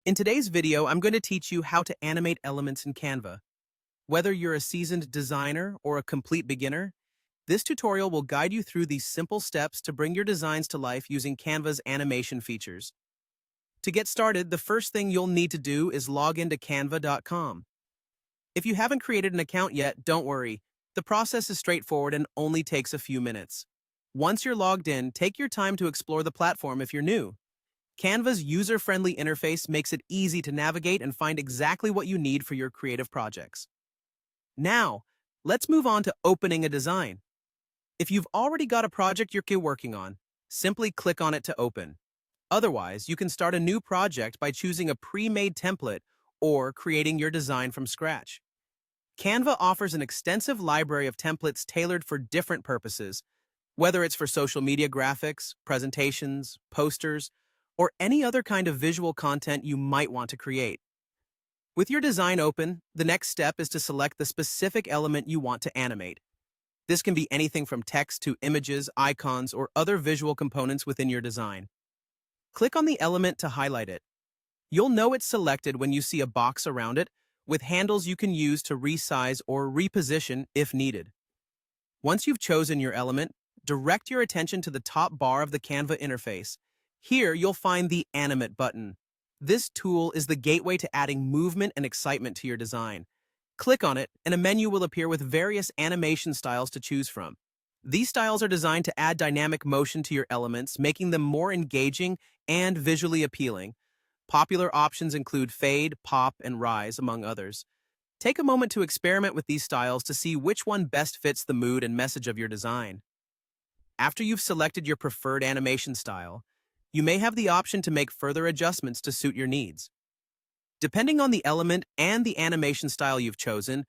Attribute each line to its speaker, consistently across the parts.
Speaker 1: In today's video, I'm going to teach you how to animate elements in Canva. Whether you're a seasoned designer or a complete beginner, this tutorial will guide you through these simple steps to bring your designs to life using Canva's animation features. To get started, the first thing you'll need to do is log into canva.com. If you haven't created an account yet, don't worry. The process is straightforward and only takes a few minutes. Once you're logged in, take your time to explore the platform if you're new. Canva's user-friendly interface makes it easy to navigate and find exactly what you need for your creative projects. Now, let's move on to opening a design. If you've already got a project you're working on, simply click on it to open. Otherwise, you can start a new project by choosing a pre-made template or creating your design from scratch. Canva offers an extensive library of templates tailored for different purposes, whether it's for social media graphics, presentations, posters, or any other kind of visual content you might want to create. With your design open, the next step is to select the specific element you want to animate. This can be anything from text to images, icons, or other visual components within your design. Click on the element to highlight it. You'll know it's selected when you see a box around it with handles you can use to resize or reposition if needed. Once you've chosen your element, direct your attention to the top bar of the Canva interface. Here, you'll find the Animate button. This tool is the gateway to adding movement and excitement to your design. Click on it, and a menu will appear with various animation styles to choose from. These styles are designed to add dynamic motion to your elements, making them more engaging and visually appealing. Popular options include fade, pop, and rise, among others. Take a moment to experiment with these styles to see which one best fits the mood and message of your design. After you've selected your preferred animation style, you may have the option to make further adjustments to suit your needs. Depending on the element and the animation style you've chosen,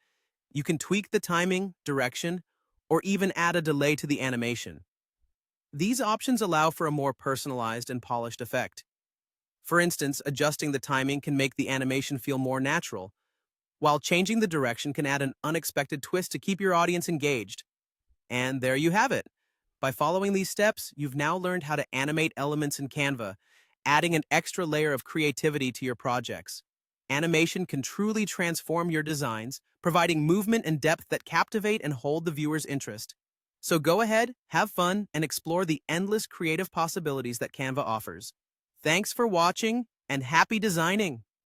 Speaker 1: you can tweak the timing, direction, or even add a delay to the animation. These options allow for a more personalized and polished effect. For instance, adjusting the timing can make the animation feel more natural, while changing the direction can add an unexpected twist to keep your audience engaged. And there you have it. By following these steps, you've now learned how to animate elements in Canva, adding an extra layer of creativity to your projects. Animation can truly transform your designs, providing movement and depth that captivate and hold the viewer's interest. So go ahead, have fun, and explore the endless creative possibilities that Canva offers. Thanks for watching, and happy designing!